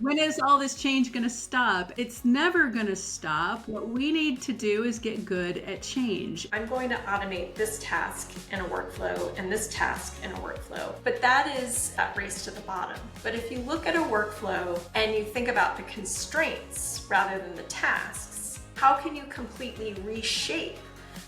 When is all this change going to stop? It's never going to stop. What we need to do is get good at change. I'm going to automate this task in a workflow and this task in a workflow. But that is that race to the bottom. But if you look at a workflow and you think about the constraints rather than the tasks, how can you completely reshape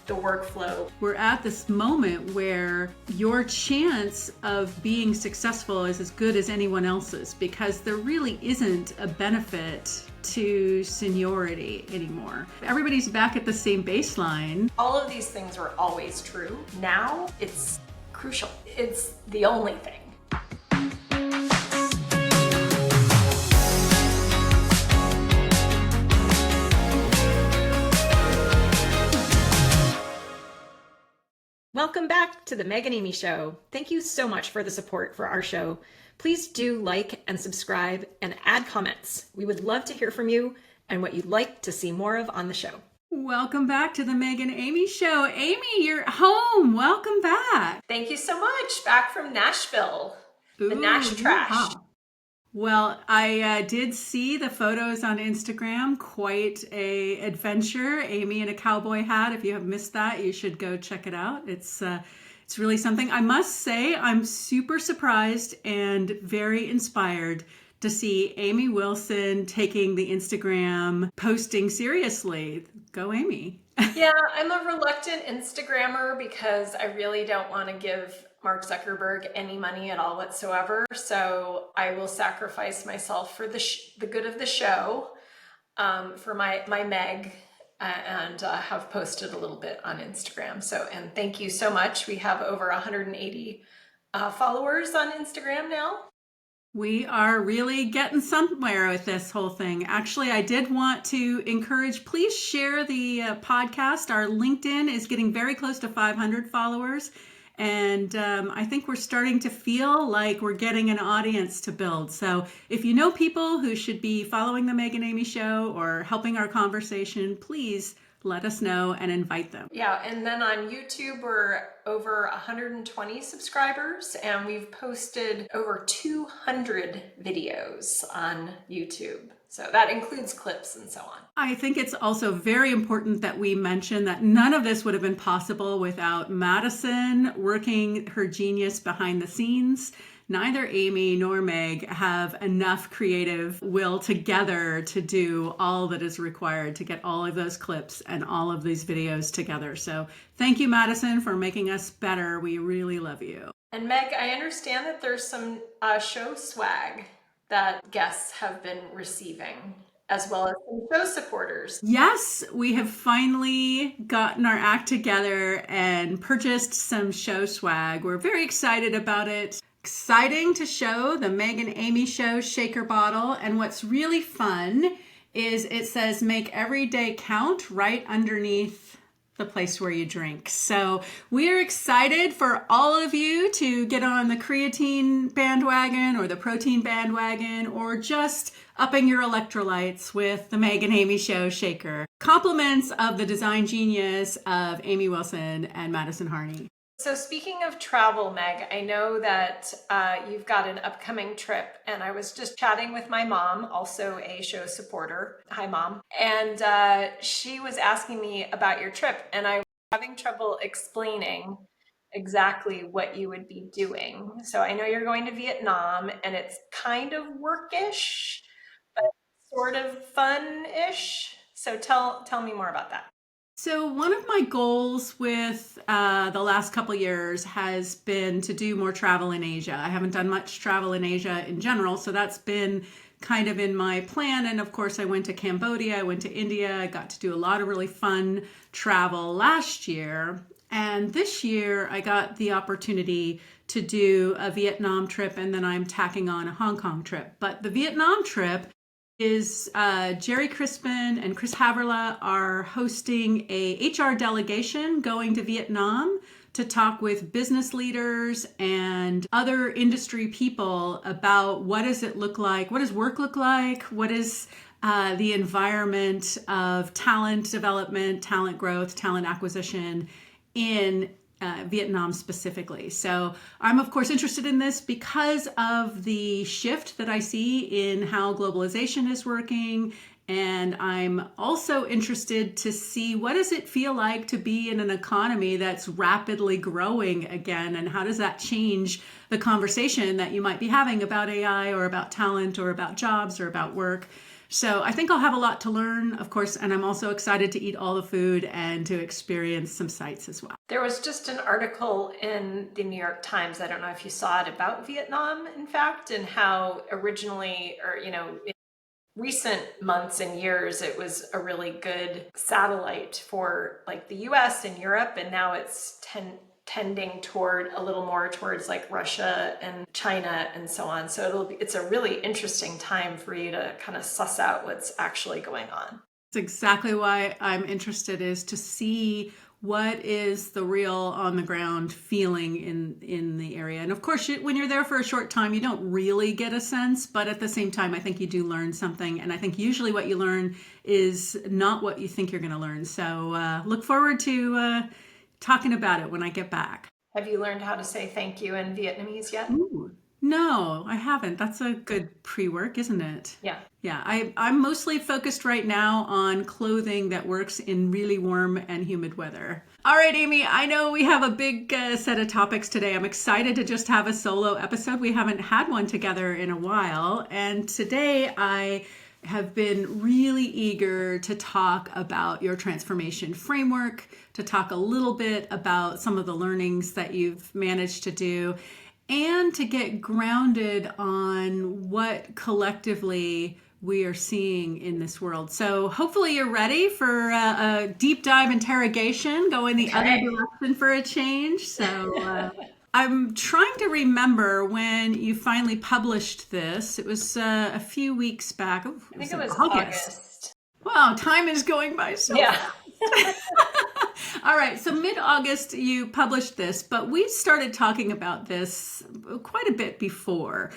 the workflow? We're at this moment where your chance of being successful is as good as anyone else's, because there really isn't a benefit to seniority anymore. Everybody's back at the same baseline. All of these things were always true. Now it's crucial. It's the only thing. Welcome back to the Meg and Amy Show. Thank you so much for the support for our show. Please do like and subscribe and add comments. We would love to hear from you and what you'd like to see more of on the show. Welcome back to the Meg and Amy Show. Amy, you're home. Welcome back. Thank you so much. Back from Nashville, the Nash Trash. Wow. Well, I did see the photos on Instagram. Quite a adventure. Amy in a cowboy hat. If you have missed that, you should go check it out. It's really something. I must say, I'm super surprised and very inspired to see Amy Wilson taking the Instagram posting seriously. Go, Amy. Yeah, I'm a reluctant Instagrammer because I really don't want to give Mark Zuckerberg any money at all whatsoever. So I will sacrifice myself for the good of the show, for my Meg, and have posted a little bit on Instagram. So, and thank you so much. We have over 180 followers on Instagram now. We are really getting somewhere with this whole thing. Actually, I did want to encourage, please share the podcast. Our LinkedIn is getting very close to 500 followers. And I think we're starting to feel like we're getting an audience to build. So if you know people who should be following the Meg and Amy Show or helping our conversation, please let us know and invite them. Yeah, and then on YouTube, we're over 120 subscribers, and we've posted over 200 videos on YouTube. So that includes clips and so on. I think it's also very important that we mention that none of this would have been possible without Madison working her genius behind the scenes. Neither Amy nor Meg have enough creative will together to do all that is required to get all of those clips and all of these videos together. So thank you, Madison, for making us better. We really love you. And Meg, I understand that there's some show swag that guests have been receiving, as well as some show supporters. Yes, we have finally gotten our act together and purchased some show swag. We're very excited about it. Exciting to show the Meg and Amy Show shaker bottle. And what's really fun is it says make every day count right underneath the place where you drink. So we're excited for all of you to get on the creatine bandwagon or the protein bandwagon, or just upping your electrolytes with the Meg and Amy Show shaker. Compliments of the design genius of Amy Wilson and Madison Harney. So speaking of travel, Meg, I know that you've got an upcoming trip, and I was just chatting with my mom, also a show supporter. Hi, Mom. And she was asking me about your trip, and I was having trouble explaining exactly what you would be doing. So I know you're going to Vietnam, and it's kind of workish, but sort of fun-ish. So tell me more about that. So one of my goals with the last couple years has been to do more travel in Asia. I haven't done much travel in Asia in general, so that's been kind of in my plan. And of course, I went to Cambodia, I went to India, I got to do a lot of really fun travel last year. And this year, I got the opportunity to do a Vietnam trip, and then I'm tacking on a Hong Kong trip. But the Vietnam trip is Jerry Crispin and Chris Haverla are hosting a HR delegation going to Vietnam to talk with business leaders and other industry people about what does it look like, what does work look like, what is the environment of talent development, talent growth, talent acquisition in Vietnam specifically. So I'm, of course, interested in this because of the shift that I see in how globalization is working. And I'm also interested to see what does it feel like to be in an economy that's rapidly growing again, and how does that change the conversation that you might be having about AI or about talent or about jobs or about work. So I think I'll have a lot to learn, of course, and I'm also excited to eat all the food and to experience some sights as well. There was just an article in the New York Times, I don't know if you saw it, about Vietnam, in fact, and how originally, or, in recent months and years, it was a really good satellite for like the US and Europe, and now it's tending toward a little more towards like Russia and China and so on. So it's a really interesting time for you to kind of suss out what's actually going on. That's exactly why I'm interested, is to see what is the real on the ground feeling in the area. And of course, when you're there for a short time, you don't really get a sense, but at the same time, I think you do learn something. And I think usually what you learn is not what you think you're going to learn. So look forward to talking about it when I get back. Have you learned how to say thank you in Vietnamese yet? Ooh. No, I haven't. That's a good pre-work, isn't it? Yeah. Yeah, I'm mostly focused right now on clothing that works in really warm and humid weather. All right, Amy, I know we have a big set of topics today. I'm excited to just have a solo episode. We haven't had one together in a while. And today I have been really eager to talk about your transformation framework, to talk a little bit about some of the learnings that you've managed to do, and to get grounded on what collectively we are seeing in this world. So hopefully you're ready for a deep dive interrogation, going the other direction for a change. So I'm trying to remember when you finally published this. It was a few weeks back. Ooh, I think it was August. Wow, time is going by so fast. All right, so mid-August you published this, but we started talking about this quite a bit before.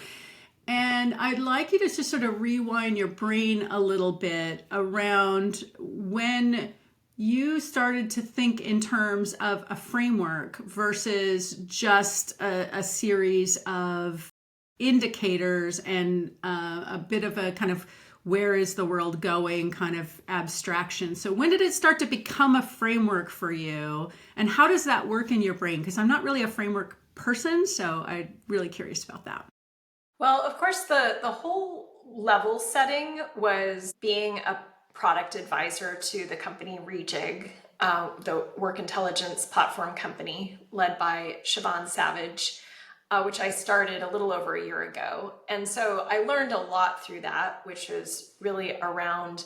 And I'd like you to just sort of rewind your brain a little bit around when you started to think in terms of a framework versus just a series of indicators and a bit of a kind of where is the world going kind of abstraction. So when did it start to become a framework for you? And how does that work in your brain? Because I'm not really a framework person, so I'm really curious about that. Well, of course, the whole level setting was being a product advisor to the company Rejig, the work intelligence platform company led by Siobhan Savage, which I started a little over a year ago. And so I learned a lot through that, which is really around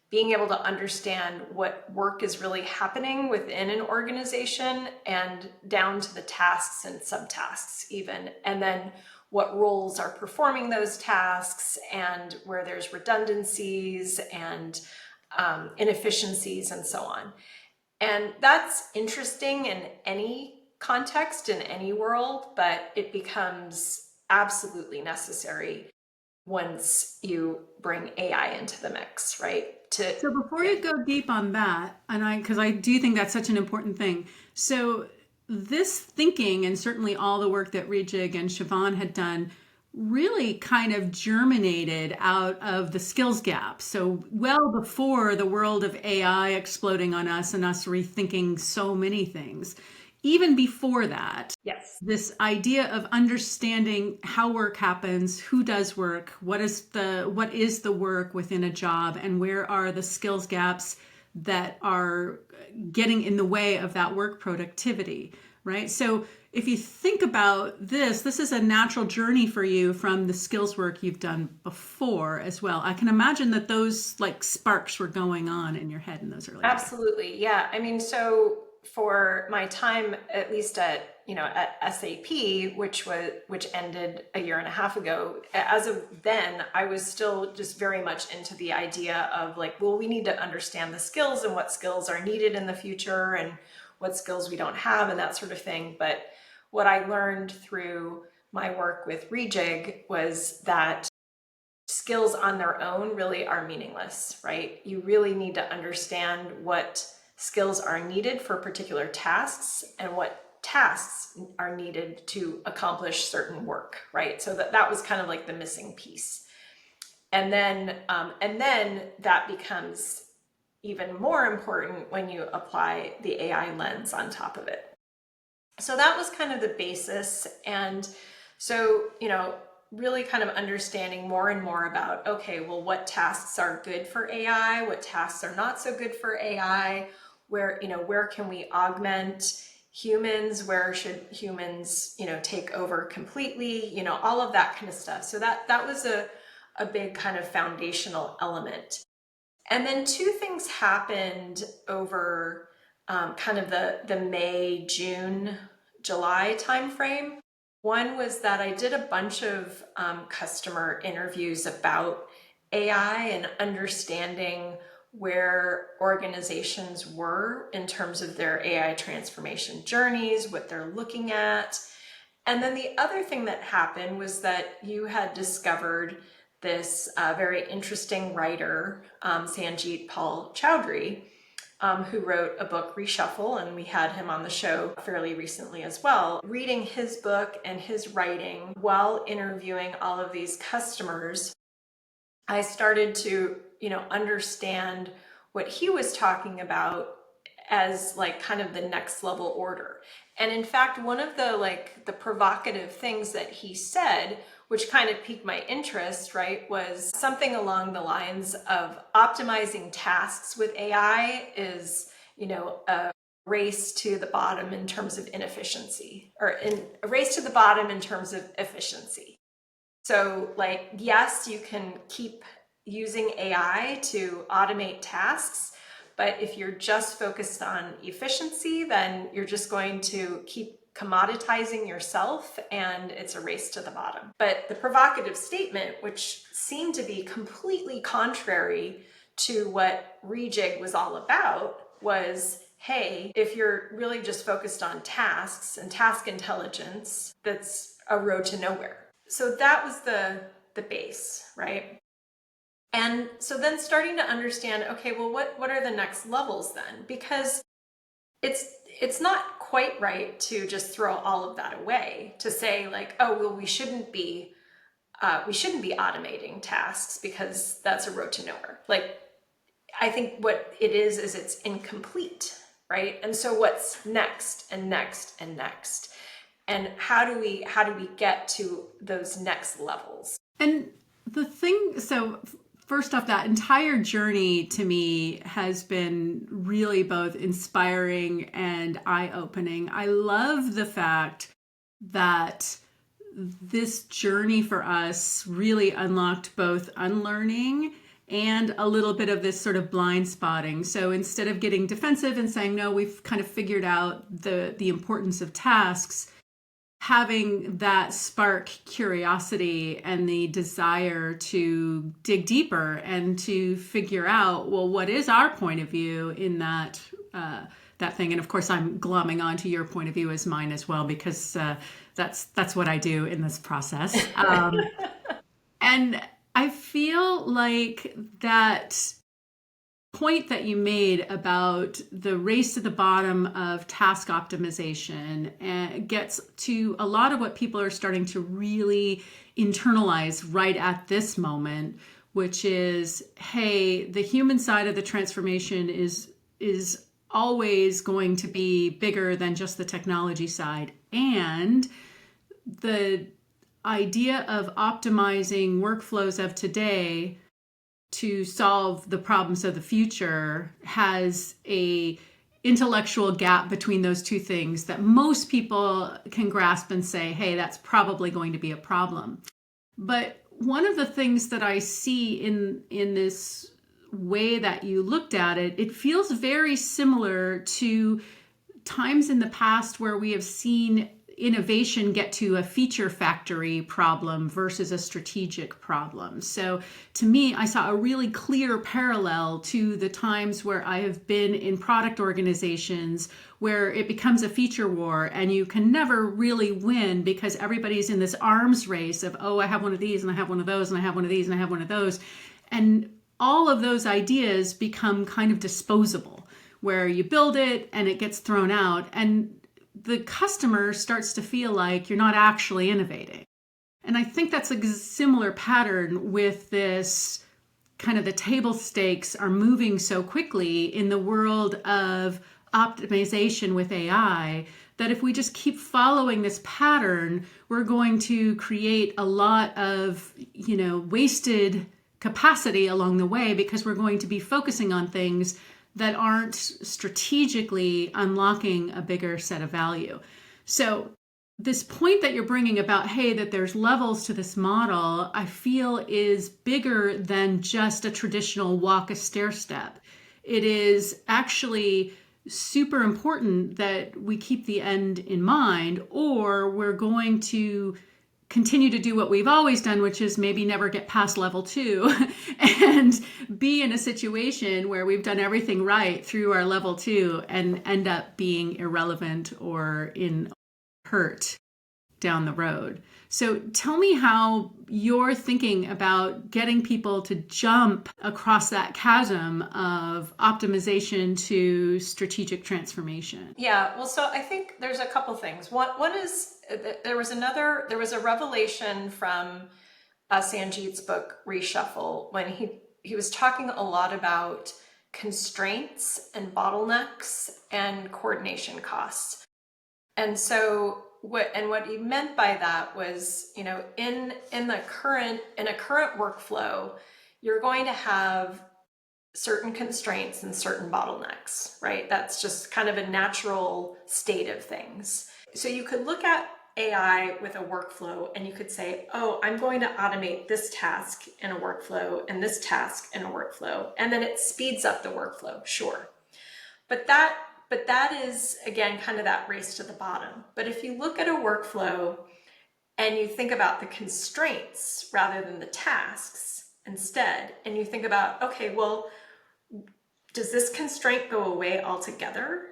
being able to understand what work is really happening within an organization and down to the tasks and subtasks even. And then what roles are performing those tasks and where there's redundancies and inefficiencies and so on. And that's interesting in any context, in any world, but it becomes absolutely necessary once you bring AI into the mix, right? So before you go deep on that, and because I do think that's such an important thing. So this thinking, and certainly all the work that Rejig and Siobhan had done, really kind of germinated out of the skills gap. So well before the world of AI exploding on us and us rethinking so many things. Even before that, yes, this idea of understanding how work happens, who does work, what is the work within a job, and where are the skills gaps that are getting in the way of that work productivity, right? So if you think about this is a natural journey for you from the skills work you've done before as well. I can imagine that those like sparks were going on in your head in those early days. Absolutely. Yeah. I mean, so for my time, at least at SAP, which ended a year and a half ago, as of then, I was still just very much into the idea of like, well, we need to understand the skills and what skills are needed in the future and what skills we don't have and that sort of thing. But what I learned through my work with Rejig was that skills on their own really are meaningless, right? You really need to understand what skills are needed for particular tasks and what tasks are needed to accomplish certain work, right? So that was kind of like the missing piece. And then that becomes even more important when you apply the AI lens on top of it. So that was kind of the basis. And so, really kind of understanding more and more about, okay, well, what tasks are good for AI? What tasks are not so good for AI? Where can we augment humans? Where should humans, take over completely? All of that kind of stuff. So that was a big kind of foundational element. And then two things happened over kind of the May, June, July timeframe. One was that I did a bunch of customer interviews about AI and understanding where organizations were in terms of their AI transformation journeys, what they're looking at. And then the other thing that happened was that you had discovered this very interesting writer, Sangeet Choudary, who wrote a book, Reshuffle, and we had him on the show fairly recently as well. Reading his book and his writing while interviewing all of these customers, I started to, understand what he was talking about as like kind of the next level order. And in fact, one of the provocative things that he said, which kind of piqued my interest, right, was something along the lines of optimizing tasks with AI is, a race to the bottom in terms of inefficiency, or a race to the bottom in terms of efficiency. So yes, you can keep using AI to automate tasks, but if you're just focused on efficiency, then you're just going to keep commoditizing yourself, and it's a race to the bottom. But the provocative statement, which seemed to be completely contrary to what Rejig was all about, was, hey, if you're really just focused on tasks and task intelligence, that's a road to nowhere. So that was the base, right? And so then starting to understand, okay, well, what are the next levels then? Because it's not quite right to just throw all of that away, to say like, oh, well, we shouldn't be automating tasks because that's a road to nowhere. Like, I think what it is it's incomplete, right? And so what's next and next and next? And how do we get to those next levels? And the thing, so first off, that entire journey to me has been really both inspiring and eye-opening. I love the fact that this journey for us really unlocked both unlearning and a little bit of this sort of blind spotting. So instead of getting defensive and saying, no, we've kind of figured out the importance of tasks, having that spark curiosity and the desire to dig deeper and to figure out, well, what is our point of view in that thing? And of course, I'm glomming onto your point of view as mine as well, because that's what I do in this process. And I feel like that point that you made about the race to the bottom of task optimization gets to a lot of what people are starting to really internalize right at this moment, which is, hey, the human side of the transformation is always going to be bigger than just the technology side. And the idea of optimizing workflows of today to solve the problems of the future has a intellectual gap between those two things that most people can grasp and say, hey, that's probably going to be a problem. But one of the things that I see in this way that you looked at it, it feels very similar to times in the past where we have seen innovation get to a feature factory problem versus a strategic problem. So to me, I saw a really clear parallel to the times where I have been in product organizations where it becomes a feature war and you can never really win because everybody's in this arms race of, oh, I have one of these and I have one of those and I have one of these and I have one of those. And all of those ideas become kind of disposable, where you build it and it gets thrown out. And the customer starts to feel like you're not actually innovating. And I think that's a similar pattern with this kind of the table stakes are moving so quickly in the world of optimization with AI that if we just keep following this pattern, we're going to create a lot of, wasted capacity along the way because we're going to be focusing on things that aren't strategically unlocking a bigger set of value. So this point that you're bringing about, hey, that there's levels to this model, I feel is bigger than just a traditional walk a stair step. It is actually super important that we keep the end in mind, or we're going to continue to do what we've always done, which is maybe never get past level 2 and be in a situation where we've done everything right through our level 2 and end up being irrelevant or in hurt down the road. So tell me how you're thinking about getting people to jump across that chasm of optimization to strategic transformation. Yeah, well, so I think there's a couple things. One is there was a revelation from Sangeet's book Reshuffle when he was talking a lot about constraints and bottlenecks and coordination costs. And so what he meant by that was, in a current workflow, you're going to have certain constraints and certain bottlenecks, right? That's just kind of a natural state of things. So you could look at AI with a workflow and you could say, oh, I'm going to automate this task in a workflow and this task in a workflow. And then it speeds up the workflow, sure. But that is, again, kind of that race to the bottom. But if you look at a workflow and you think about the constraints rather than the tasks instead, and you think about, okay, well, does this constraint go away altogether?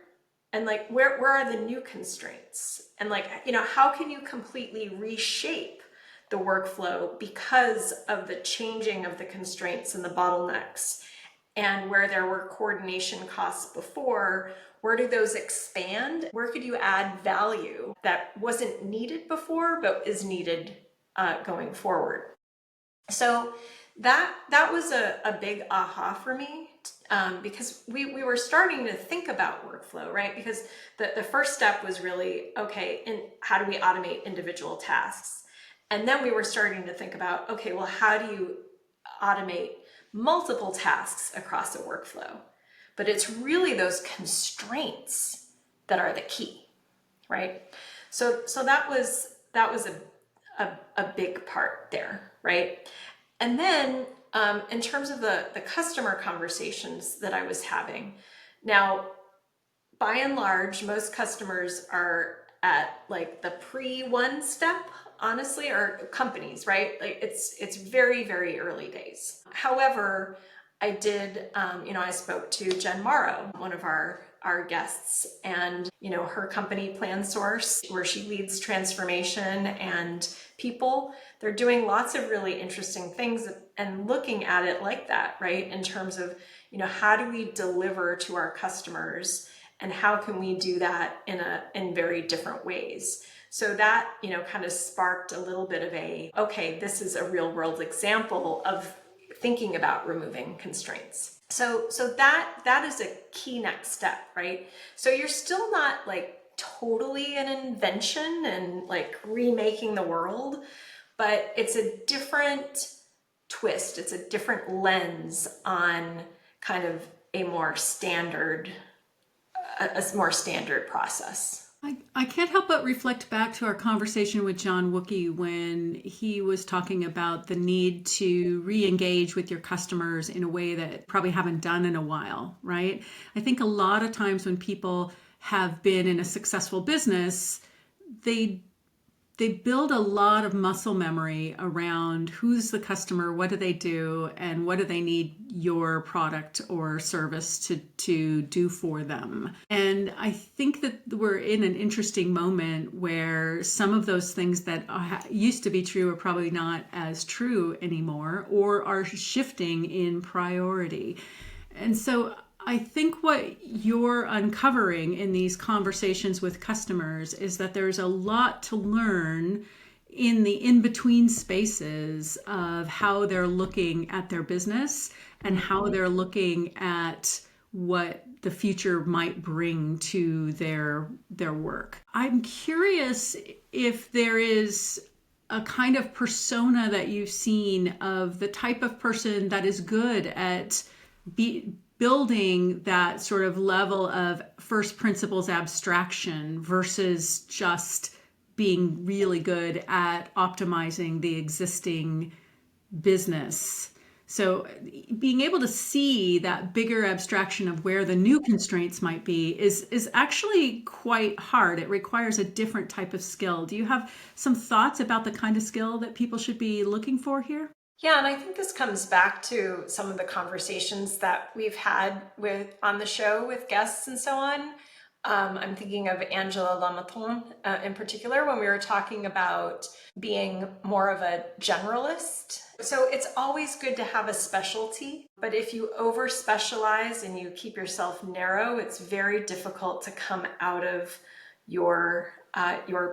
And where are the new constraints? And how can you completely reshape the workflow because of the changing of the constraints and the bottlenecks? And where there were coordination costs before, where do those expand? Where could you add value that wasn't needed before, but is needed going forward? So that was a big aha for me, because we were starting to think about workflow, right? Because the first step was really, okay, and how do we automate individual tasks? And then we were starting to think about, okay, well, how do you automate multiple tasks across a workflow? But it's really those constraints that are the key, right? So that was a big part there, right? And then in terms of the customer conversations that I was having, now, by and large, most customers are at the pre-1 step, honestly, or companies, right? It's very, very early days. However, I did, I spoke to Jen Morrow, one of our guests, and, her company Plan Source, where she leads transformation and people. They're doing lots of really interesting things and looking at it like that, right? In terms of, how do we deliver to our customers and how can we do that in very different ways? So that, kind of sparked a little bit of okay, this is a real world example of thinking about removing constraints. So that is a key next step, right? So you're still not totally an invention and remaking the world, but it's a different twist. It's a different lens on kind of a more standard process. I can't help but reflect back to our conversation with John Wookey when he was talking about the need to re-engage with your customers in a way that probably haven't done in a while, right? I think a lot of times when people have been in a successful business, they build a lot of muscle memory around who's the customer, what do they do, and what do they need your product or service to do for them. And I think that we're in an interesting moment where some of those things that used to be true are probably not as true anymore or are shifting in priority. And so I think what you're uncovering in these conversations with customers is that there's a lot to learn in the in between spaces of how they're looking at their business and how they're looking at what the future might bring to their work. I'm curious if there is a kind of persona that you've seen of the type of person that is good at building that sort of level of first principles abstraction versus just being really good at optimizing the existing business. So being able to see that bigger abstraction of where the new constraints might be is actually quite hard. It requires a different type of skill. Do you have some thoughts about the kind of skill that people should be looking for here? Yeah, and I think this comes back to some of the conversations that we've had with on the show with guests and so on. I'm thinking of Angela Mathon in particular when we were talking about being more of a generalist. So it's always good to have a specialty, but if you over specialize and you keep yourself narrow, it's very difficult to come out of your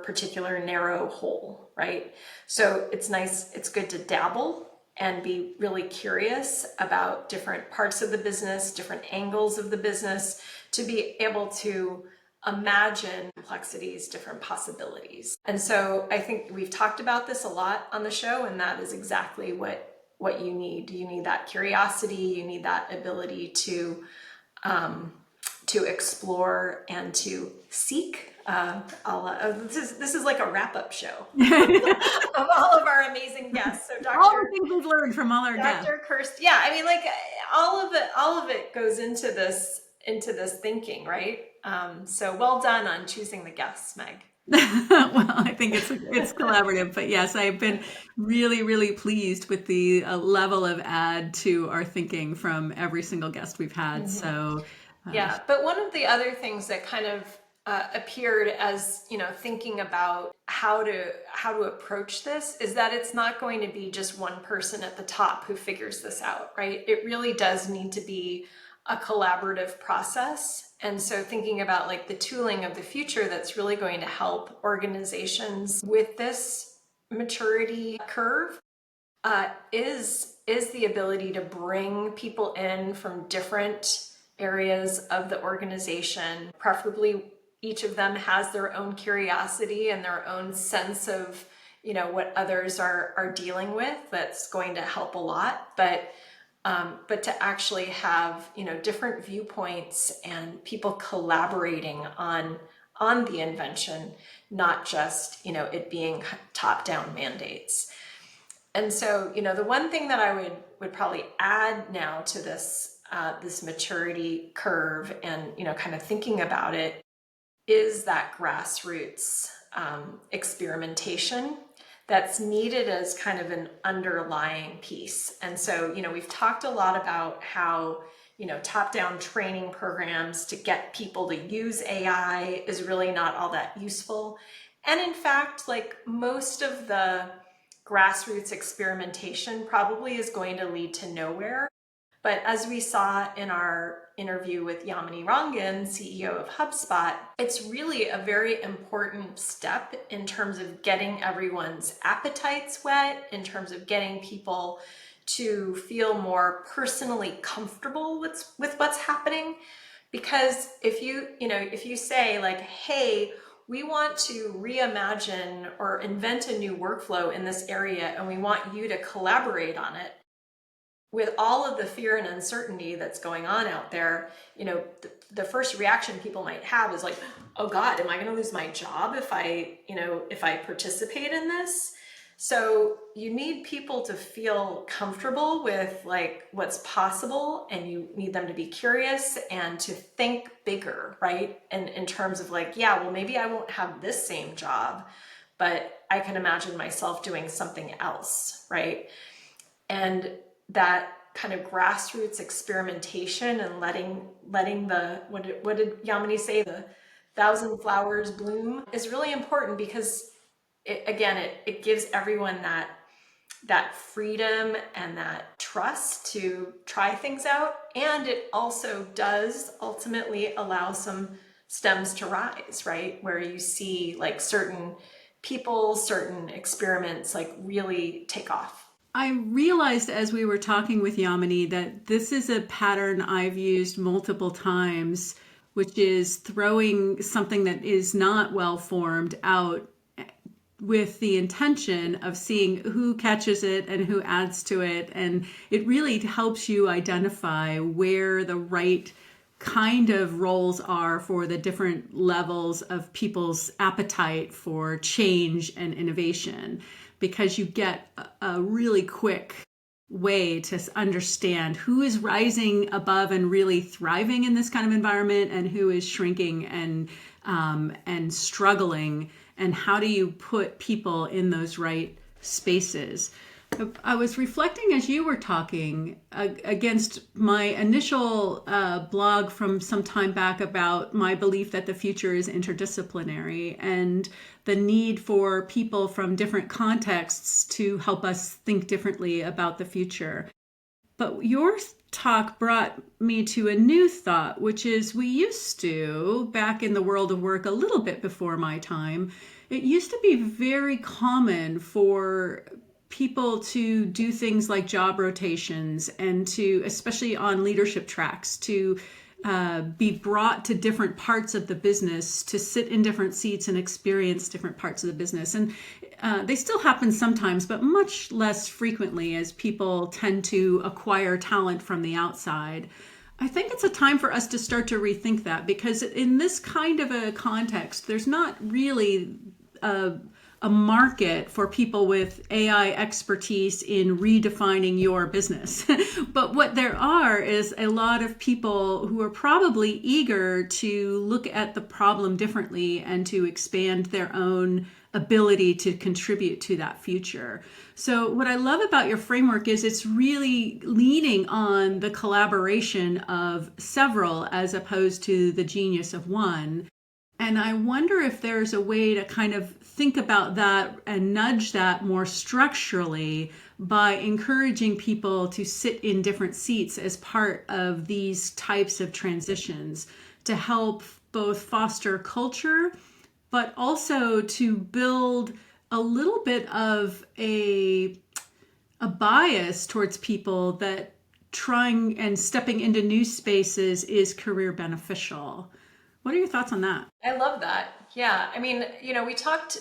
particular narrow hole, right? So it's nice, it's good to dabble and be really curious about different parts of the business, different angles of the business, to be able to imagine complexities, different possibilities. And so I think we've talked about this a lot on the show, and that is exactly what you need. You need that curiosity, you need that ability to explore and to seek. This is like a wrap-up show of all of our amazing guests. So All the things we've learned from all our guests. Dr. Kirst, yeah, I mean, like all of it goes into this thinking, right? So well done on choosing the guests, Meg. Well, I think it's collaborative, but yes, I've been really, really pleased with the level of add to our thinking from every single guest we've had. So, yeah, but one of the other things that kind of appeared as thinking about how to approach this is that it's not going to be just one person at the top who figures this out, right? It really does need to be a collaborative process. And so thinking about like the tooling of the future that's really going to help organizations with this maturity curve is the ability to bring people in from different areas of the organization. Preferably each of them has their own curiosity and their own sense of what others are dealing with. That's going to help a lot, but to actually have different viewpoints and people collaborating on the invention, not just it being top-down mandates. And so the one thing that I would probably add now to this this maturity curve and kind of thinking about it is that grassroots experimentation that's needed as kind of an underlying piece. And so, we've talked a lot about how, top-down training programs to get people to use AI is really not all that useful. And in fact, like most of the grassroots experimentation probably is going to lead to nowhere. But as we saw in our interview with Yamini Rangan, CEO of HubSpot, it's really a very important step in terms of getting everyone's appetites wet, in terms of getting people to feel more personally comfortable with what's happening. Because if you say like, hey, we want to reimagine or invent a new workflow in this area and we want you to collaborate on it, with all of the fear and uncertainty that's going on out there, the first reaction people might have is like, oh God, am I going to lose my job if I participate in this? So you need people to feel comfortable with like what's possible, and you need them to be curious and to think bigger, right? And in terms of like, yeah, well, maybe I won't have this same job, but I can imagine myself doing something else, right? And that kind of grassroots experimentation and letting the, what did Yamini say? The 1,000 flowers bloom is really important because it gives everyone that freedom and that trust to try things out. And it also does ultimately allow some stems to rise, right? Where you see like certain people, certain experiments like really take off. I realized as we were talking with Yamini that this is a pattern I've used multiple times, which is throwing something that is not well formed out with the intention of seeing who catches it and who adds to it. And it really helps you identify where the right kind of roles are for the different levels of people's appetite for change and innovation, because you get a really quick way to understand who is rising above and really thriving in this kind of environment and who is shrinking and struggling, and how do you put people in those right spaces. I was reflecting as you were talking against my initial blog from some time back about my belief that the future is interdisciplinary and the need for people from different contexts to help us think differently about the future. But your talk brought me to a new thought, which is we used to, back in the world of work a little bit before my time, it used to be very common for people to do things like job rotations and to, especially on leadership tracks, to be brought to different parts of the business, to sit in different seats and experience different parts of the business. And they still happen sometimes, but much less frequently as people tend to acquire talent from the outside. I think it's a time for us to start to rethink that, because in this kind of a context, there's not really a market for people with AI expertise in redefining your business. But what there are is a lot of people who are probably eager to look at the problem differently and to expand their own ability to contribute to that future. So what I love about your framework is it's really leaning on the collaboration of several as opposed to the genius of one. And I wonder if there's a way to kind of think about that and nudge that more structurally by encouraging people to sit in different seats as part of these types of transitions to help both foster culture, but also to build a little bit of a bias towards people that trying and stepping into new spaces is career beneficial. What are your thoughts on that? I love that. Yeah, I mean, we talked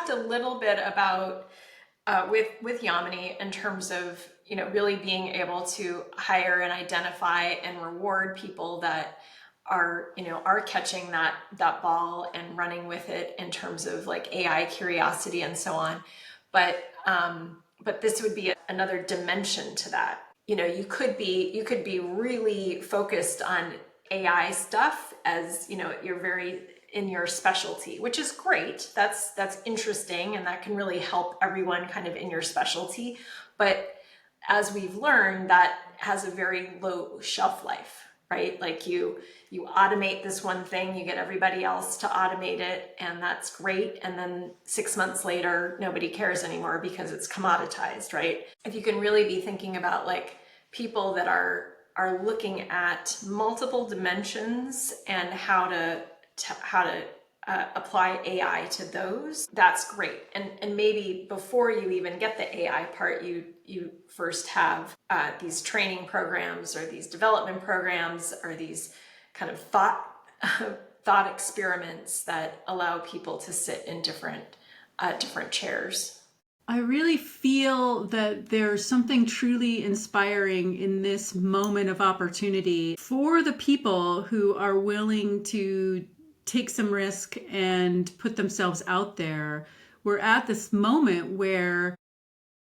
a little bit about with Yamini in terms of really being able to hire and identify and reward people that are catching that ball and running with it in terms of like AI curiosity and so on. But this would be another dimension to that. You could be really focused on AI stuff as you're very in your specialty, which is great. That's interesting, and that can really help everyone kind of in your specialty. But as we've learned, that has a very low shelf life, right? Like you automate this one thing, you get everybody else to automate it, and that's great. And then 6 months later, nobody cares anymore because it's commoditized, right? If you can really be thinking about like people that are looking at multiple dimensions and how to apply AI to those, that's great. And maybe before you even get the AI part, you first have these training programs or these development programs or these kind of thought experiments that allow people to sit in different chairs. I really feel that there's something truly inspiring in this moment of opportunity for the people who are willing to take some risk and put themselves out there. We're at this moment where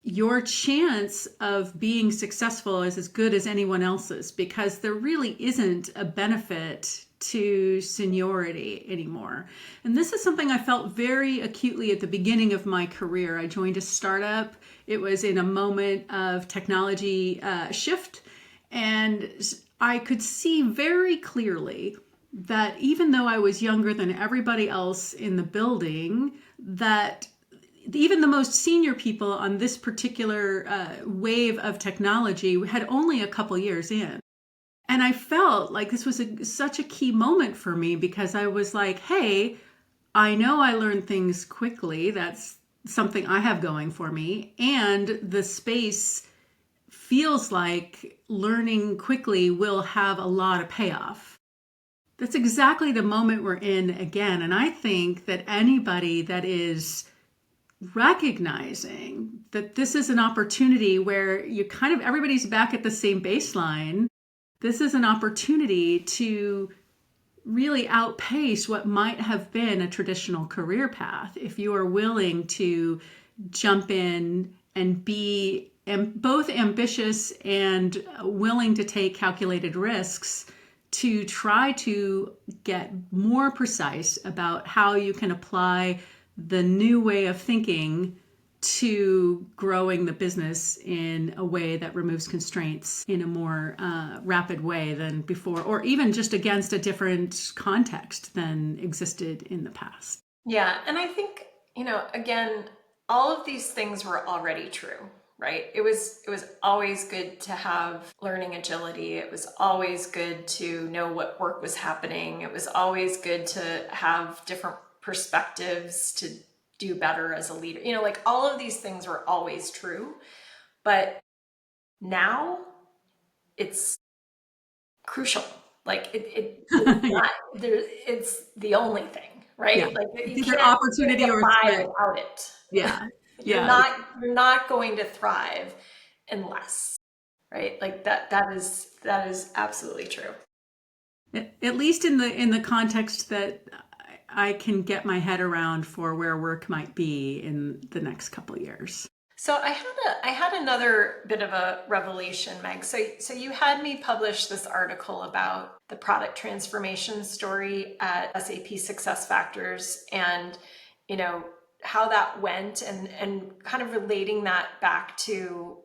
your chance of being successful is as good as anyone else's, because there really isn't a benefit to seniority anymore. And this is something I felt very acutely at the beginning of my career. I joined a startup. It was in a moment of technology shift. And I could see very clearly that even though I was younger than everybody else in the building, that even the most senior people on this particular wave of technology had only a couple years in. And I felt like this was such a key moment for me, because I was like, hey, I know I learn things quickly. That's something I have going for me. And the space feels like learning quickly will have a lot of payoff. That's exactly the moment we're in again. And I think that anybody that is recognizing that this is an opportunity where you kind of everybody's back at the same baseline, this is an opportunity to really outpace what might have been a traditional career path if you are willing to jump in and be both ambitious and willing to take calculated risks to try to get more precise about how you can apply the new way of thinking to growing the business in a way that removes constraints in a more rapid way than before, or even just against a different context than existed in the past. Yeah. And I think, again, all of these things were already true, right? It was always good to have learning agility. It was always good to know what work was happening. It was always good to have different perspectives to do better as a leader. Like all of these things were always true, but now it's crucial. Like it's not there. It's the only thing, right? Yeah. Like It's you either can't opportunity or thrive threat. without it. Yeah. You're Yeah. not going to thrive unless, right? Like that is absolutely true. At least in the context that I can get my head around for where work might be in the next couple of years. So I had another bit of a revelation, Meg. So you had me publish this article about the product transformation story at SAP SuccessFactors, and how that went, and kind of relating that back to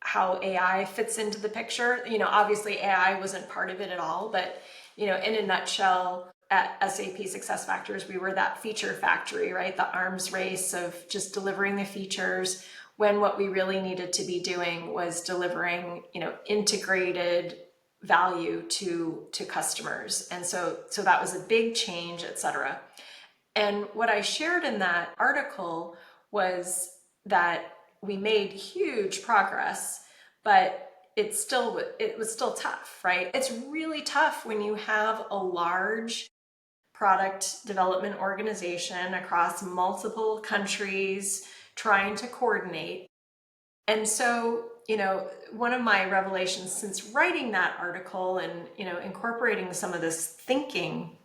how AI fits into the picture. Obviously AI wasn't part of it at all, but in a nutshell, at SAP SuccessFactors, we were that feature factory, right? The arms race of just delivering the features, when what we really needed to be doing was delivering, integrated value to customers. And so that was a big change, et cetera. And what I shared in that article was that we made huge progress, but it was still tough, right? It's really tough when you have a large product development organization across multiple countries trying to coordinate. And so, one of my revelations since writing that article and, incorporating some of this thinking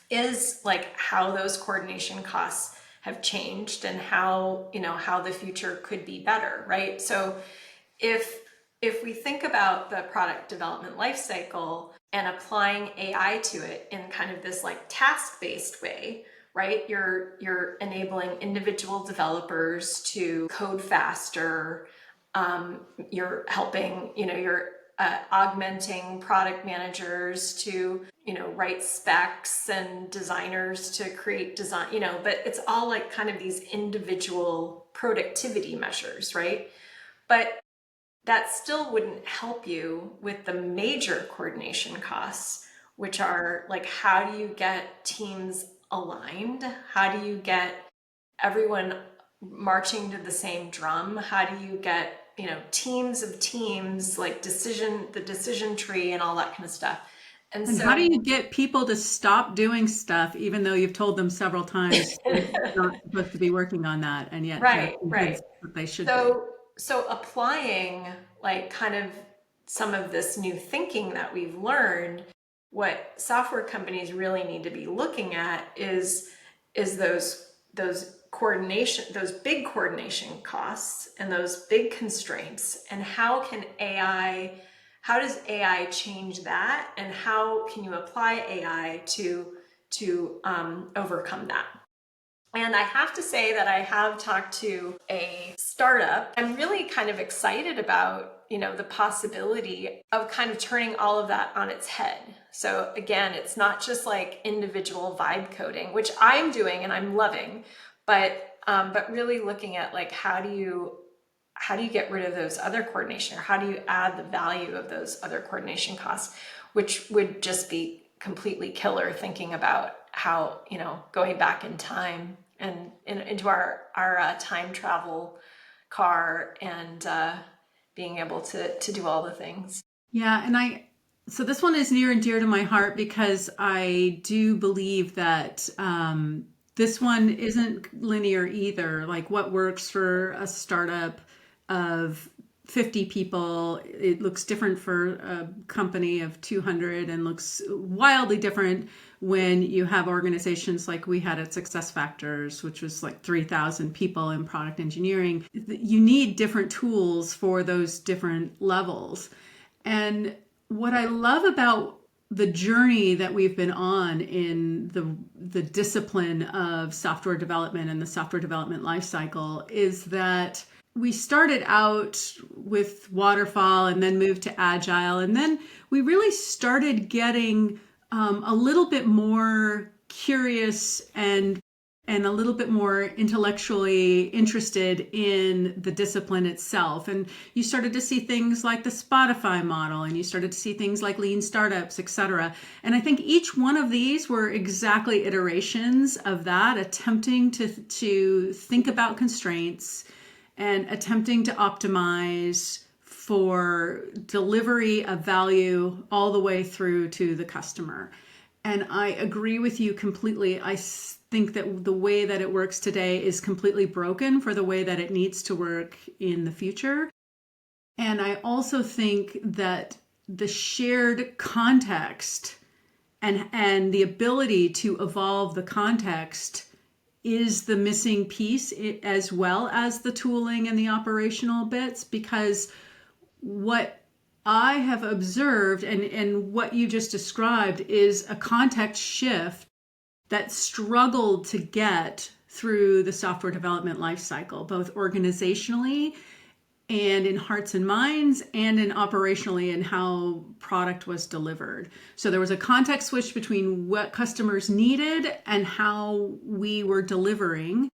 is like how those coordination costs have changed, and how the future could be better, right? So if we think about the product development lifecycle and applying AI to it in kind of this like task-based way, right? You're enabling individual developers to code faster. You're helping, you're augmenting product managers to, write specs, and designers to create design, but it's all like kind of these individual productivity measures, right? But that still wouldn't help you with the major coordination costs, which are like, how do you get teams aligned? How do you get everyone marching to the same drum? How do you get, teams of teams, like the decision tree and all that kind of stuff? And so, how do you get people to stop doing stuff, even though you've told them several times they're not supposed to be working on that, and yet they're convinced that they should be? So applying like kind of some of this new thinking that we've learned, what software companies really need to be looking at is those coordination, those big coordination costs and those big constraints, and how does AI change that, and how can you apply AI to overcome that? And I have to say that I have talked to a startup. I'm really kind of excited about, the possibility of kind of turning all of that on its head. So again, it's not just like individual vibe coding, which I'm doing and I'm loving, but but really looking at like how do you get rid of those other coordination, or how do you add the value of those other coordination costs, which would just be completely killer, thinking about how, going back in time and into our time travel car, and being able to do all the things. Yeah, so this one is near and dear to my heart because I do believe that this one isn't linear either. Like what works for a startup of 50 people, it looks different for a company of 200 and looks wildly different when you have organizations like we had at Success Factors, which was like 3,000 people in product engineering. You need different tools for those different levels. And what I love about the journey that we've been on in the discipline of software development and the software development lifecycle is that we started out with waterfall and then moved to agile. And then we really started getting a little bit more curious and a little bit more intellectually interested in the discipline itself. And you started to see things like the Spotify model, and you started to see things like lean startups, et cetera. And I think each one of these were exactly iterations of that, attempting to think about constraints and attempting to optimize for delivery of value all the way through to the customer. And I agree with you completely. I think that the way that it works today is completely broken for the way that it needs to work in the future. And I also think that the shared context and the ability to evolve the context is the missing piece, as well as the tooling and the operational bits, because what I have observed and what you just described is a context shift that struggled to get through the software development lifecycle, both organizationally and in hearts and minds, and in operationally in how product was delivered. So there was a context switch between what customers needed and how we were delivering.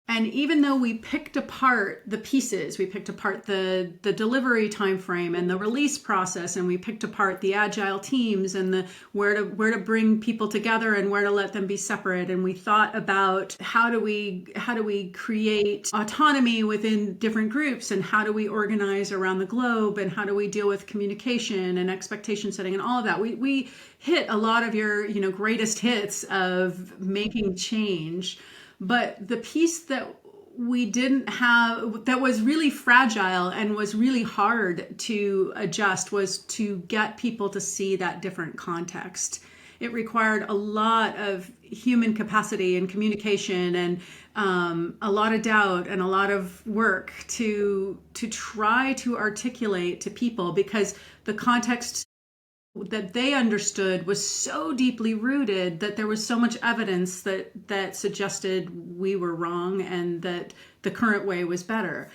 And even though we picked apart the pieces, we picked apart the delivery timeframe and the release process, and we picked apart the agile teams and the where to bring people together and where to let them be separate. And we thought about how do we create autonomy within different groups, and how do we organize around the globe, and how do we deal with communication and expectation setting and all of that. We hit a lot of your greatest hits of making change. But the piece that we didn't have, that was really fragile and was really hard to adjust, was to get people to see that different context. It required a lot of human capacity and communication, and a lot of doubt and a lot of work to try to articulate to people, because the context that they understood was so deeply rooted that there was so much evidence that suggested we were wrong and that the current way was better.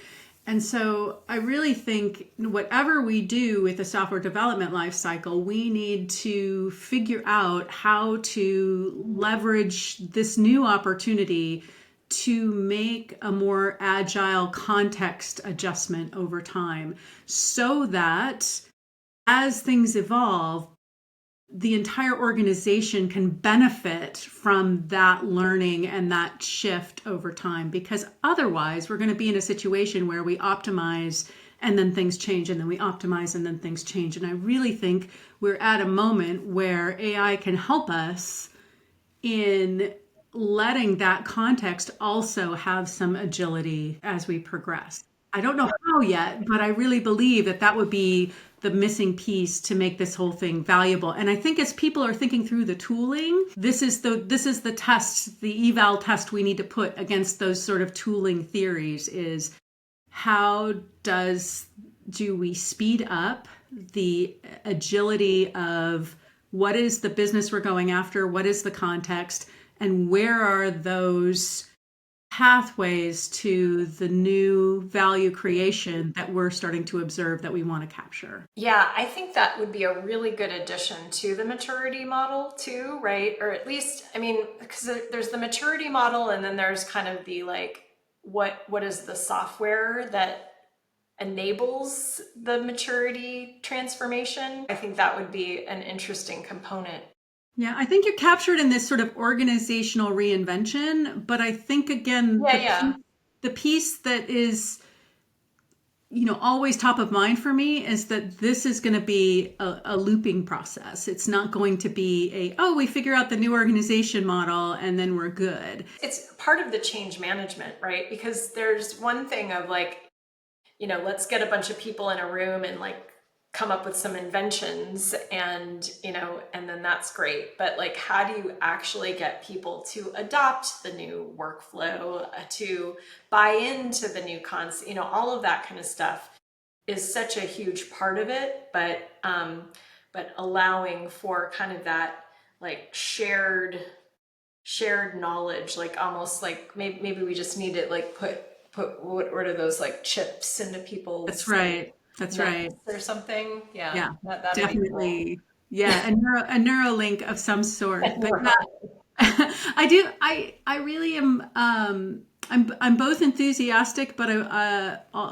And so I really think whatever we do with the software development lifecycle, we need to figure out how to leverage this new opportunity to make a more agile context adjustment over time, so that as things evolve, the entire organization can benefit from that learning and that shift over time. Because otherwise, we're going to be in a situation where we optimize and then things change, and then we optimize and then things change. And I really think we're at a moment where AI can help us in letting that context also have some agility as we progress. I don't know how yet, but I really believe that that would be the missing piece to make this whole thing valuable. And I think as people are thinking through the tooling, this is the test, the eval test we need to put against those sort of tooling theories, is how do we speed up the agility of what is the business we're going after, what is the context, and where are those pathways to the new value creation that we're starting to observe that we want to capture. Yeah, I think that would be a really good addition to the maturity model too, right? Or at least, I mean, because there's the maturity model, and then there's kind of the like what is the software that enables the maturity transformation. I think that would be an interesting component. Yeah, I think you're captured in this sort of organizational reinvention, but I think again, Yeah. the piece that is, always top of mind for me is that this is going to be a looping process. It's not going to be we figure out the new organization model and then we're good. It's part of the change management, right? Because there's one thing of like, let's get a bunch of people in a room and like come up with some inventions and, and then that's great. But like, how do you actually get people to adopt the new workflow, to buy into the new concept, all of that kind of stuff is such a huge part of it. But allowing for kind of that like shared knowledge, like almost like maybe we just need to like put what are those like chips into people's That's right. That's right. or something. Yeah, That'd be cool. definitely. Yeah, a neuralink of some sort. But yeah, I really am. I'm both enthusiastic, but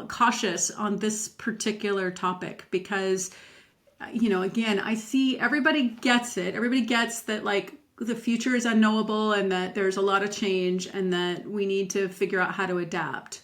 cautious on this particular topic because, again, I see everybody gets it. Everybody gets that like the future is unknowable and that there's a lot of change and that we need to figure out how to adapt.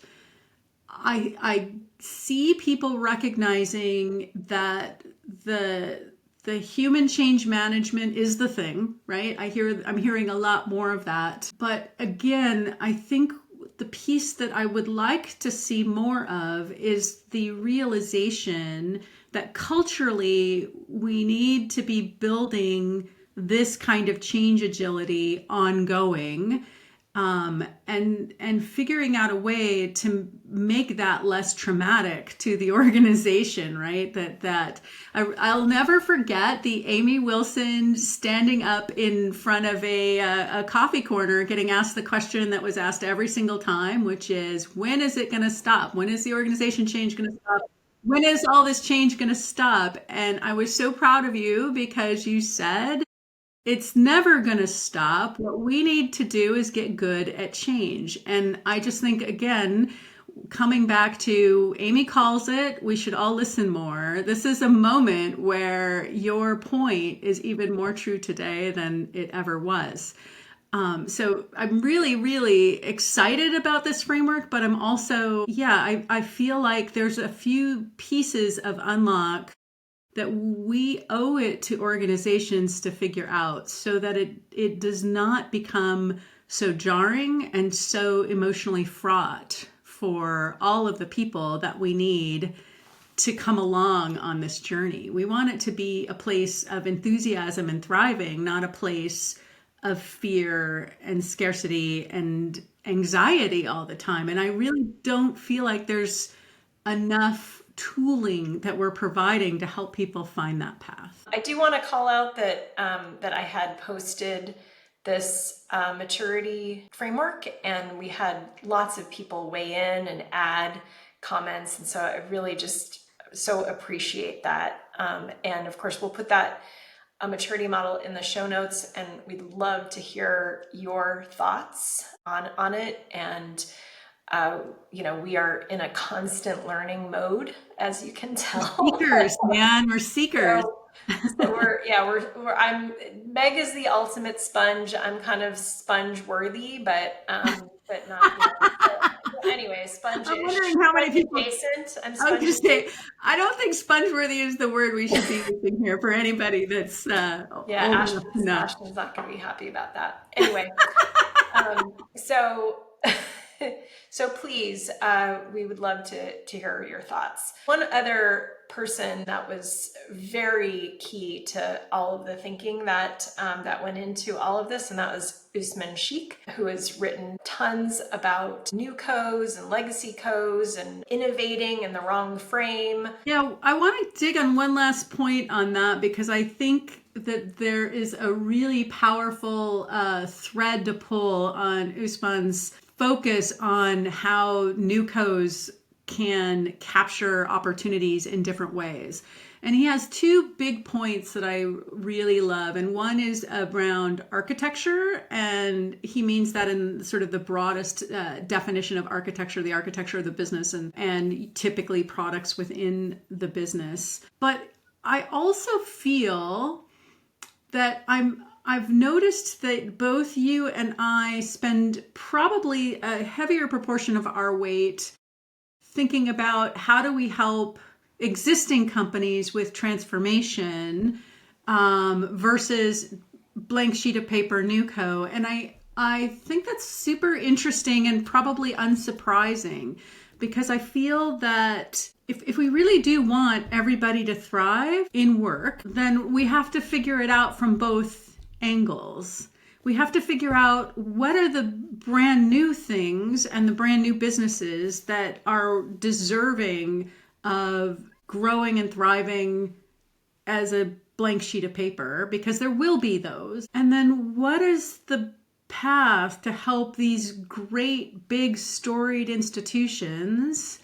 I see people recognizing that the human change management is the thing, right? I'm hearing a lot more of that. But again, I think the piece that I would like to see more of is the realization that culturally we need to be building this kind of change agility ongoing, and figuring out a way to make that less traumatic to the organization, right? I'll never forget the Amy Wilson standing up in front of a coffee corner, getting asked the question that was asked every single time, which is, when is it going to stop? When is the organization change going to stop? When is all this change going to stop? And I was so proud of you because you said, it's never going to stop. What we need to do is get good at change. And I just think, again, coming back to Amy calls it, we should all listen more. This is a moment where your point is even more true today than it ever was. So I'm really, really excited about this framework, but I'm also, I feel like there's a few pieces of unlock that we owe it to organizations to figure out so that it does not become so jarring and so emotionally fraught for all of the people that we need to come along on this journey. We want it to be a place of enthusiasm and thriving, not a place of fear and scarcity and anxiety all the time. And I really don't feel like there's enough tooling that we're providing to help people find that path. I do want to call out that I had posted this maturity framework, and we had lots of people weigh in and add comments, and so I really just so appreciate that. And of course, we'll put that a maturity model in the show notes, and we'd love to hear your thoughts on it. And we are in a constant learning mode, as you can tell. Seekers, man, we're seekers. So Meg is the ultimate sponge. I'm kind of sponge worthy, but not. Anyway, sponge. I'm wondering how many people. Adjacent. I was going to say, I don't think sponge-worthy is the word we should be using here for anybody that's Ashton's not going to be happy about that. Anyway, so please, we would love to hear your thoughts. One other person that was very key to all of the thinking that went into all of this, and that was Usman Sheikh, who has written tons about new codes and legacy codes and innovating in the wrong frame. Yeah, I want to dig on one last point on that because I think that there is a really powerful thread to pull on Usman's focus on how new codes can capture opportunities in different ways. And he has two big points that I really love. And one is around architecture. And he means that in sort of the broadest definition of architecture, the architecture of the business and typically products within the business. But I also feel that I've noticed that both you and I spend probably a heavier proportion of our weight thinking about how do we help existing companies with transformation versus blank sheet of paper newco. And I think that's super interesting and probably unsurprising, because I feel that if we really do want everybody to thrive in work, then we have to figure it out from both angles. We have to figure out what are the brand new things and the brand new businesses that are deserving of growing and thriving as a blank sheet of paper, because there will be those. And then what is the path to help these great big storied institutions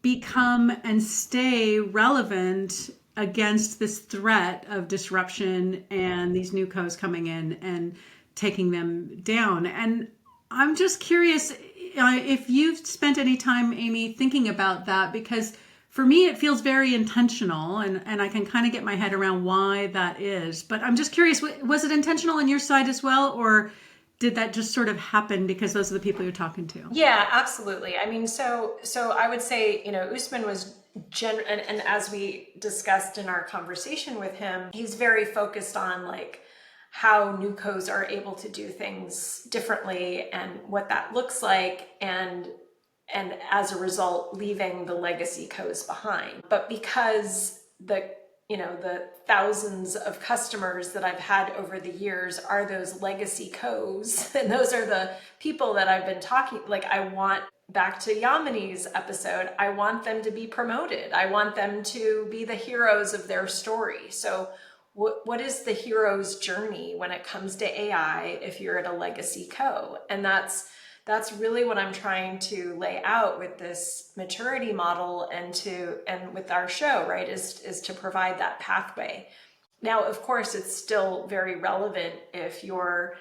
become and stay relevant against this threat of disruption and these new co's coming in and taking them down? And I'm just curious if you've spent any time, Amy, thinking about that, because for me, it feels very intentional, and I can kind of get my head around why that is. But I'm just curious, was it intentional on your side as well, or did that just sort of happen because those are the people you're talking to? Yeah, absolutely. I mean, so I would say, Usman was and as we discussed in our conversation with him, he's very focused on like how newcos are able to do things differently and what that looks like, and as a result, leaving the legacy co's behind. But because the thousands of customers that I've had over the years are those legacy co's, and those are the people that I've been talking, like I want, back to Yamini's episode, I want them to be promoted. I want them to be the heroes of their story. So what is the hero's journey when it comes to AI if you're at a legacy co? And that's really what I'm trying to lay out with this maturity model and with our show, right, is to provide that pathway. Now, of course, it's still very relevant if you're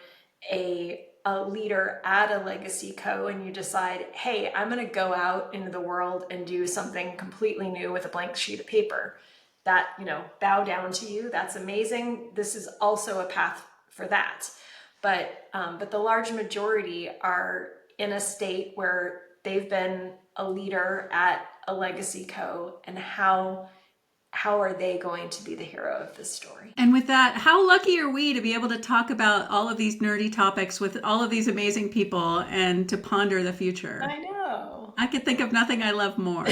a leader at a legacy co and you decide, hey, I'm going to go out into the world and do something completely new with a blank sheet of paper. That, bow down to you. That's amazing. This is also a path for that. But the large majority are in a state where they've been a leader at a legacy co, and how are they going to be the hero of this story? And with that, how lucky are we to be able to talk about all of these nerdy topics with all of these amazing people and to ponder the future? I know. I could think of nothing I love more.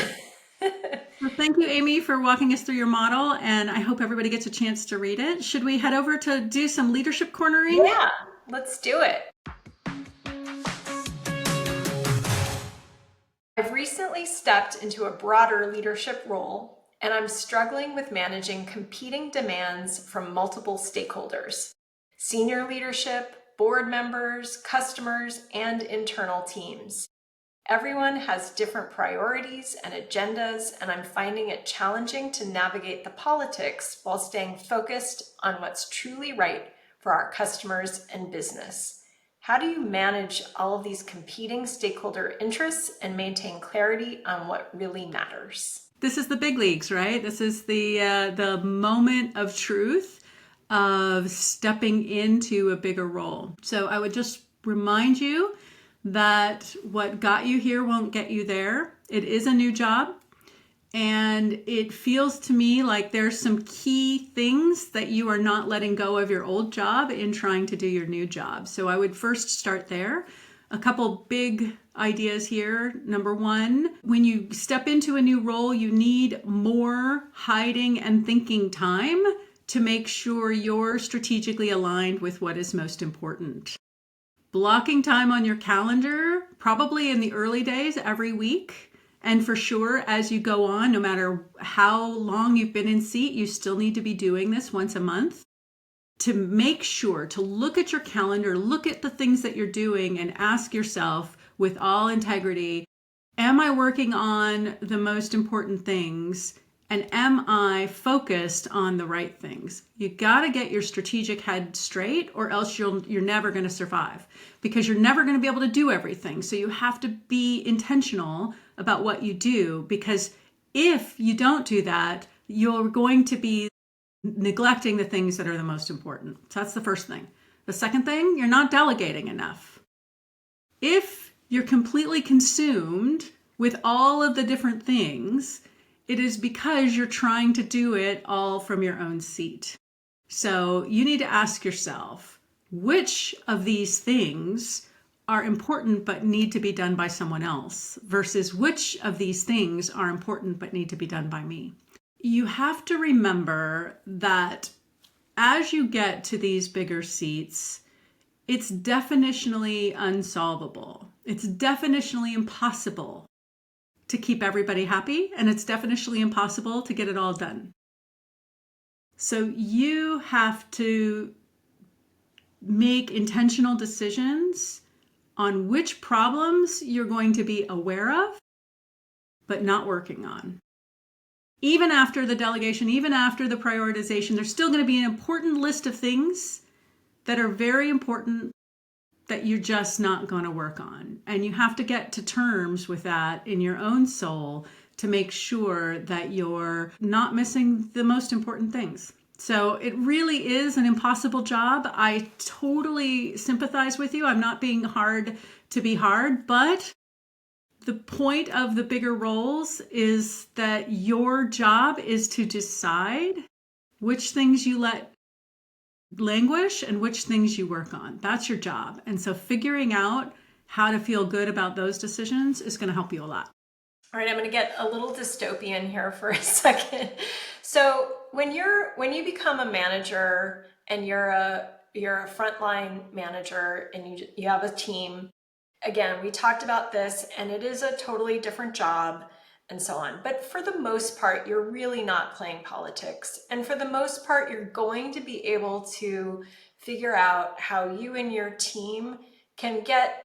Well, thank you, Amy, for walking us through your model, and I hope everybody gets a chance to read it. Should we head over to do some leadership cornering? Yeah, let's do it. I've recently stepped into a broader leadership role, and I'm struggling with managing competing demands from multiple stakeholders: senior leadership, board members, customers, and internal teams. Everyone has different priorities and agendas, and I'm finding it challenging to navigate the politics while staying focused on what's truly right for our customers and business. How do you manage all of these competing stakeholder interests and maintain clarity on what really matters? This is the big leagues, right? This is the moment of truth of stepping into a bigger role. So I would just remind you that what got you here won't get you there. It is a new job, and it feels to me like there's some key things that you are not letting go of your old job in trying to do your new job. So I would first start there. A couple big ideas here. Number one, when you step into a new role, you need more hiding and thinking time to make sure you're strategically aligned with what is most important. Blocking time on your calendar, probably in the early days, every week. And for sure, as you go on, no matter how long you've been in seat, you still need to be doing this once a month to make sure to look at your calendar, look at the things that you're doing, and ask yourself with all integrity, am I working on the most important things? And am I focused on the right things? You got to get your strategic head straight, or else you're never going to survive, because you're never going to be able to do everything. So you have to be intentional about what you do, because if you don't do that, you're going to be neglecting the things that are the most important. So that's the first thing. The second thing, you're not delegating enough. If you're completely consumed with all of the different things, it is because you're trying to do it all from your own seat. So you need to ask yourself, which of these things are important but need to be done by someone else versus which of these things are important but need to be done by me? You have to remember that as you get to these bigger seats, it's definitionally unsolvable. It's definitionally impossible to keep everybody happy, and it's definitionally impossible to get it all done. So you have to make intentional decisions on which problems you're going to be aware of, but not working on. Even after the delegation, even after the prioritization, there's still going to be an important list of things that are very important that you're just not going to work on. And you have to get to terms with that in your own soul to make sure that you're not missing the most important things. So it really is an impossible job. I totally sympathize with you. I'm not being hard to be hard, but the point of the bigger roles is that your job is to decide which things you let languish and which things you work on. That's your job. And so figuring out how to feel good about those decisions is going to help you a lot. All right, I'm going to get a little dystopian here for a second. So when you become a manager and you're a frontline manager and you have a team, again, we talked about this, and it is a totally different job and so on. But for the most part, you're really not playing politics. And for the most part, you're going to be able to figure out how you and your team can get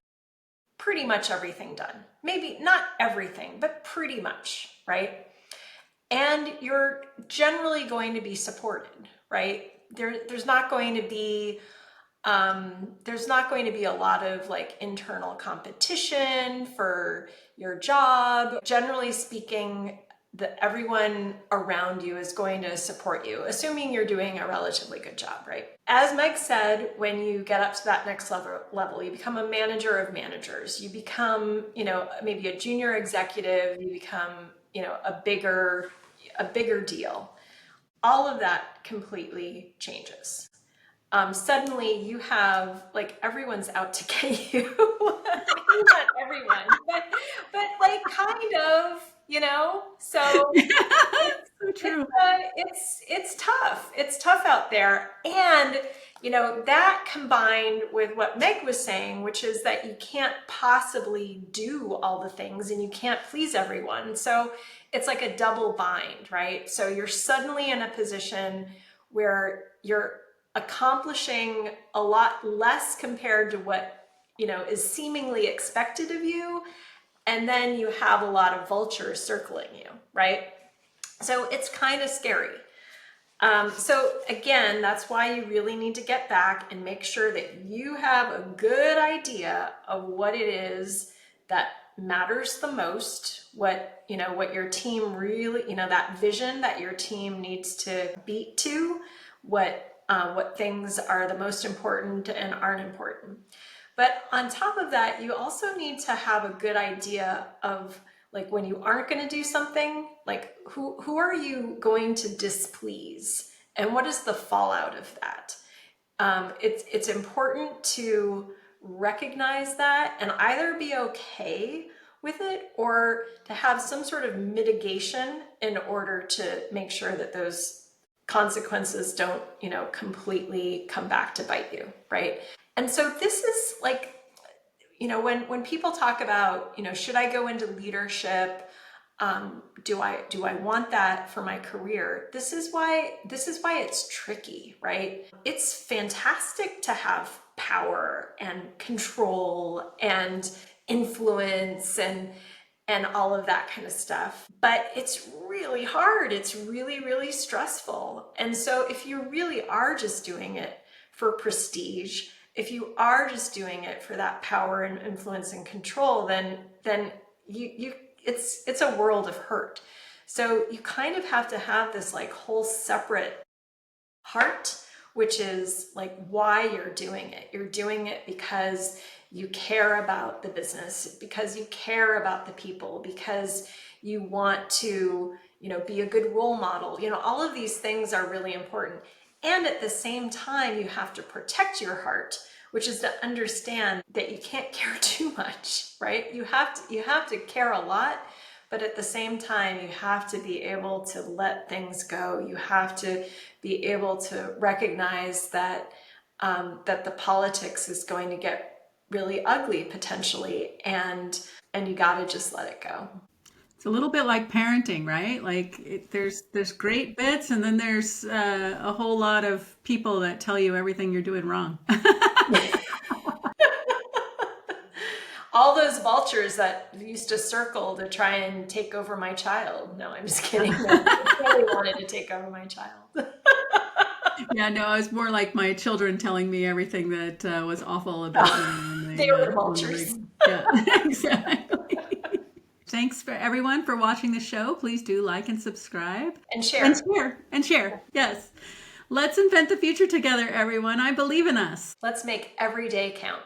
pretty much everything done. Maybe not everything, but pretty much, right? And you're generally going to be supported, right? There's not going to be a lot of like internal competition for your job. Generally speaking, everyone around you is going to support you, assuming you're doing a relatively good job, right? As Meg said, when you get up to that next level, you become a manager of managers. You become, maybe a junior executive. You become, a bigger deal. All of that completely changes. Suddenly you have like everyone's out to get you. Maybe not everyone, but like kind of, So So true. it's tough. It's tough out there, and that combined with what Meg was saying, which is that you can't possibly do all the things and you can't please everyone. So it's like a double bind, right? So you're suddenly in a position where you're accomplishing a lot less compared to what is seemingly expected of you, and then you have a lot of vultures circling you, right? So it's kind of scary. So again, that's why you really need to get back and make sure that you have a good idea of what it is that matters the most, what your team really, that vision that your team needs to beat to, what things are the most important and aren't important. But on top of that, you also need to have a good idea of like when you aren't going to do something, like who are you going to displease, and what is the fallout of that? It's important to recognize that and either be okay with it or to have some sort of mitigation in order to make sure that those consequences don't, completely come back to bite you, right? And so this is like, when people talk about, should I go into leadership? Do I want that for my career? This is why it's tricky, right? It's fantastic to have power and control and influence and and all of that kind of stuff. But it's really hard. It's really, really stressful. And so if you really are just doing it for prestige, if you are just doing it for that power and influence and control, then it's a world of hurt. So you kind of have to have this like whole separate heart, which is like why you're doing it. You're doing it because you care about the business, because you care about the people, because you want to, be a good role model. All of these things are really important. And at the same time, you have to protect your heart, which is to understand that you can't care too much, right? You have to care a lot, but at the same time, you have to be able to let things go. You have to be able to recognize that that the politics is going to get really ugly potentially, and you got to just let it go. It's a little bit like parenting, right? Like there's great bits, and then there's a whole lot of people that tell you everything you're doing wrong. All those vultures that used to circle to try and take over my child. No, I'm just kidding. I really wanted to take over my child. Yeah, no, I was more like my children telling me everything that was awful about me when They were the vultures. yeah, exactly. Thanks for everyone for watching the show. Please do like and subscribe. And share. And share. And share. Yes. Let's invent the future together, everyone. I believe in us. Let's make every day count.